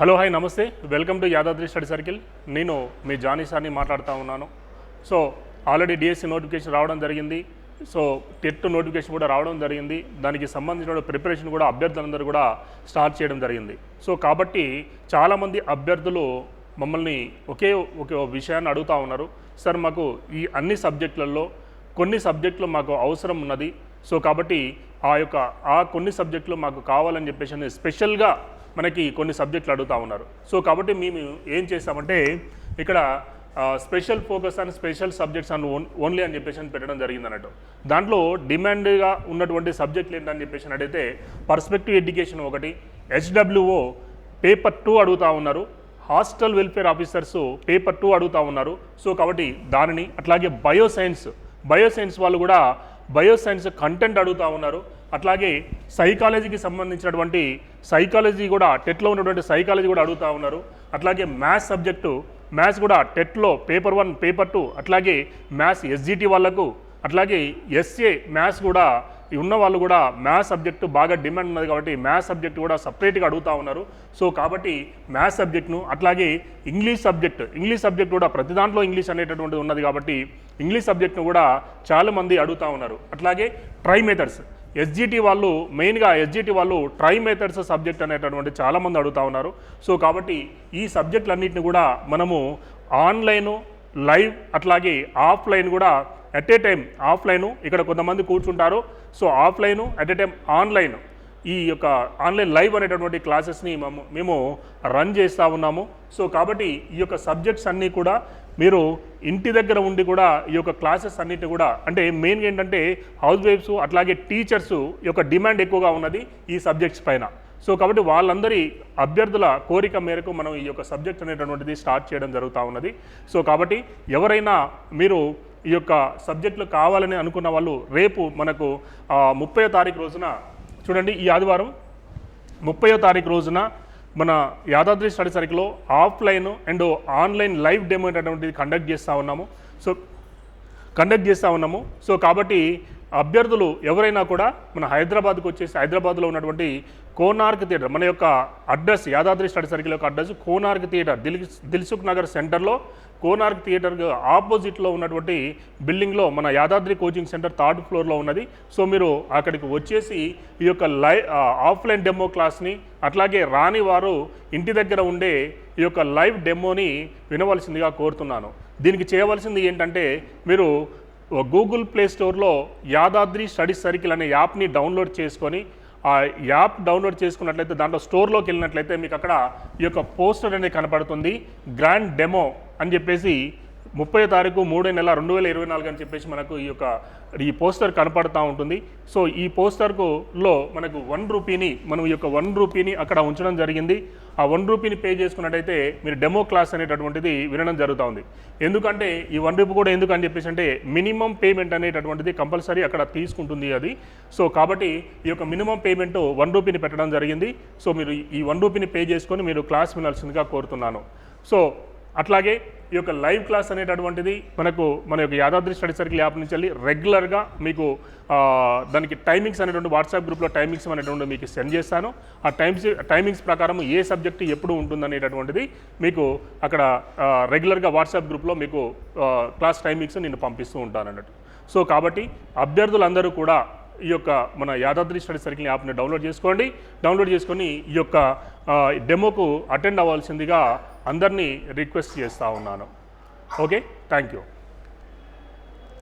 Hello hi నమస్తే welcome to Yadadri study circle. నేను మీ Johnny సార్ని మాట్లాడుతూ ఉన్నాను. సో ఆల్రెడీ డిఎస్సి నోటిఫికేషన్ రావడం జరిగింది. సో టెట్ నోటిఫికేషన్ కూడా రావడం జరిగింది. దానికి సంబంధించిన ప్రిపరేషన్ కూడా అభ్యర్థులందరూ కూడా స్టార్ట్ చేయడం జరిగింది. సో కాబట్టి చాలామంది అభ్యర్థులు మమ్మల్ని ఒకే విషయాన్ని అడుగుతూ ఉన్నారు. సార్ మాకు ఈ అన్ని సబ్జెక్టులలో కొన్ని సబ్జెక్టులు మాకు అవసరం ఉన్నది. సో కాబట్టి ఆ కొన్ని సబ్జెక్టులు మాకు కావాలని చెప్పేసి స్పెషల్గా మనకి కొన్ని సబ్జెక్టులు అడుగుతూ ఉన్నారు. సో కాబట్టి మేము ఏం చేస్తామంటే ఇక్కడ special focus and special subjects and only అని చెప్పేసి పెట్టడం జరిగింది అన్నట్టు. దాంట్లో డిమాండ్గా ఉన్నటువంటి సబ్జెక్టులు ఏంటని చెప్పేసి అడిగితే పర్స్పెక్టివ్ ఎడ్యుకేషన్ ఒకటి, హెచ్డబ్ల్యూఓ పేపర్ 2 అడుగుతూ ఉన్నారు, హాస్టల్ వెల్ఫేర్ ఆఫీసర్స్ పేపర్ 2 అడుగుతూ ఉన్నారు. సో కాబట్టి దానిని అట్లాగే బయోసైన్స్ వాళ్ళు కూడా బయోసైన్స్ కంటెంట్ అడుగుతూ ఉన్నారు. అట్లాగే సైకాలజీకి సంబంధించినటువంటి సైకాలజీ కూడా టెట్లో ఉన్నటువంటి సైకాలజీ కూడా అడుగుతూ ఉన్నారు. అట్లాగే మ్యాథ్స్ సబ్జెక్టు మ్యాథ్స్ కూడా టెట్లో పేపర్ 1 పేపర్ 2 అట్లాగే మ్యాథ్స్ ఎస్జిటి వాళ్ళకు అట్లాగే ఎస్ఏ మ్యాథ్స్ కూడా ఉన్న వాళ్ళు కూడా మ్యాథ్స్ సబ్జెక్టు బాగా డిమాండ్ ఉన్నది కాబట్టి మ్యాథ్స్ సబ్జెక్టు కూడా సపరేట్గా అడుగుతూ ఉన్నారు. సో కాబట్టి మ్యాథ్స్ సబ్జెక్ట్ను అట్లాగే ఇంగ్లీష్ సబ్జెక్ట్ కూడా ప్రతి దాంట్లో ఇంగ్లీష్ అనేటటువంటిది ఉన్నది కాబట్టి ఇంగ్లీష్ సబ్జెక్ట్ను కూడా చాలామంది అడుగుతూ ఉన్నారు. అట్లాగే ట్రై మెథడ్స్ ఎస్జిటి వాళ్ళు మెయిన్గా ట్రై మెథడ్స్ సబ్జెక్ట్ అనేటటువంటి చాలామంది అడుగుతూ ఉన్నారు. సో కాబట్టి ఈ సబ్జెక్టులన్నింటిని కూడా మనము ఆన్లైను లైవ్ అట్లాగే ఆఫ్లైన్ కూడా అట్ ఏ టైం ఆఫ్లైను ఇక్కడ కొంతమంది కూర్చుంటారు. So offline at a time online ఈ యొక్క ఆన్లైన్ లైవ్ అనేటటువంటి క్లాసెస్ని మేము రన్ చేస్తూ ఉన్నాము. సో కాబట్టి ఈ యొక్క సబ్జెక్ట్స్ అన్నీ కూడా మీరు ఇంటి దగ్గర ఉండి కూడా ఈ యొక్క క్లాసెస్ అన్నిటిని కూడా అంటే మెయిన్గా ఏంటంటే హౌస్ వైఫ్స్ అట్లాగే టీచర్స్ యొక్క డిమాండ్ ఎక్కువగా ఉన్నది ఈ సబ్జెక్ట్స్ పైన. సో కాబట్టి వాళ్ళందరి అభ్యర్థుల కోరిక మేరకు మనం ఈ యొక్క సబ్జెక్ట్ అనేటటువంటిది స్టార్ట్ చేయడం జరుగుతూ ఉన్నది. సో కాబట్టి ఎవరైనా మీరు ఈ యొక్క సబ్జెక్టులు కావాలని అనుకున్న వాళ్ళు రేపు మనకు 30వ తారీఖు రోజున చూడండి, ఈ ఆదివారం 30వ తారీఖు రోజున మన యాదాద్రి స్టడీ సర్కిల్లో offline and online live demo అనేటటువంటిది కండక్ట్ చేస్తూ ఉన్నాము. సో కాబట్టి అభ్యర్థులు ఎవరైనా కూడా మన హైదరాబాద్కు వచ్చేసి హైదరాబాద్లో ఉన్నటువంటి కోనార్క్ థియేటర్ మన యొక్క అడ్రస్ యాదాద్రి స్టడీ సర్కిల్ యొక్క అడ్రస్ కోనార్క్ థియేటర్ దిల్సుఖ్ నగర్ సెంటర్లో కోనార్క్ థియేటర్ ఆపోజిట్లో ఉన్నటువంటి బిల్డింగ్లో మన యాదాద్రి కోచింగ్ సెంటర్ 3rd ఫ్లోర్లో ఉన్నది. సో మీరు అక్కడికి వచ్చేసి ఈ యొక్క ఆఫ్లైన్ డెమో క్లాస్ని అట్లాగే రాని వారు ఇంటి దగ్గర ఉండే ఈ యొక్క లైవ్ డెమోని వినవలసిందిగా కోరుతున్నాను. దీనికి చేయవలసింది ఏంటంటే మీరు గూగుల్ ప్లే స్టోర్లో యాదాద్రి స్టడీ సర్కిల్ అనే యాప్ని డౌన్లోడ్ చేసుకొని ఆ యాప్ డౌన్లోడ్ చేసుకున్నట్లయితే దాంట్లో స్టోర్లోకి వెళ్ళినట్లయితే మీకు అక్కడ ఈ యొక్క పోస్టర్ అనేది కనపడుతుంది. గ్రాండ్ డెమో అని చెప్పేసి 30వ తారీఖు 3వ నెల 2024 అని చెప్పేసి మనకు ఈ పోస్టర్ కనపడుతూ ఉంటుంది. సో ఈ పోస్టర్లో మనకు 1 రూపీని మనం ఈ యొక్క 1 రూపీని అక్కడ ఉంచడం జరిగింది. ఆ 1 రూపీని పే చేసుకున్నట్టయితే మీరు డెమో క్లాస్ అనేటటువంటిది వినడం జరుగుతూ ఉంది. ఎందుకంటే ఈ 1 రూపీ కూడా ఎందుకు అని చెప్పేసి అంటే మినిమం పేమెంట్ అనేటటువంటిది కంపల్సరీ అక్కడ తీసుకుంటుంది అది. సో కాబట్టి ఈ యొక్క మినిమం పేమెంట్ 1 రూపీని పెట్టడం జరిగింది. సో మీరు ఈ 1 రూపీని పే చేసుకొని మీరు క్లాస్ వినాల్సిందిగా కోరుతున్నాను. సో అట్లాగే ఈ యొక్క లైవ్ క్లాస్ అనేటటువంటిది మన యొక్క యాదాద్రి స్టడీ సర్కిల్ యాప్ నుంచి వెళ్ళి రెగ్యులర్గా మీకు దానికి టైమింగ్స్ అనేటువంటి వాట్సాప్ గ్రూప్లో టైమింగ్స్ అనేటువంటి మీకు సెండ్ చేస్తాను. ఆ టైమింగ్స్ ప్రకారం ఏ సబ్జెక్ట్ ఎప్పుడు ఉంటుందనేటటువంటిది మీకు అక్కడ రెగ్యులర్గా వాట్సాప్ గ్రూప్లో మీకు క్లాస్ టైమింగ్స్ నేను పంపిస్తూ ఉంటాను అన్నట్టు. సో కాబట్టి అభ్యర్థులందరూ కూడా ఈ యొక్క మన యాదాద్రి స్టడీ సర్కిల్ యాప్ని డౌన్లోడ్ చేసుకొని ఈ యొక్క డెమోకు అటెండ్ అవ్వాల్సిందిగా అందరినీ రిక్వెస్ట్ చేస్తూ ఉన్నాను. Okay, thank you.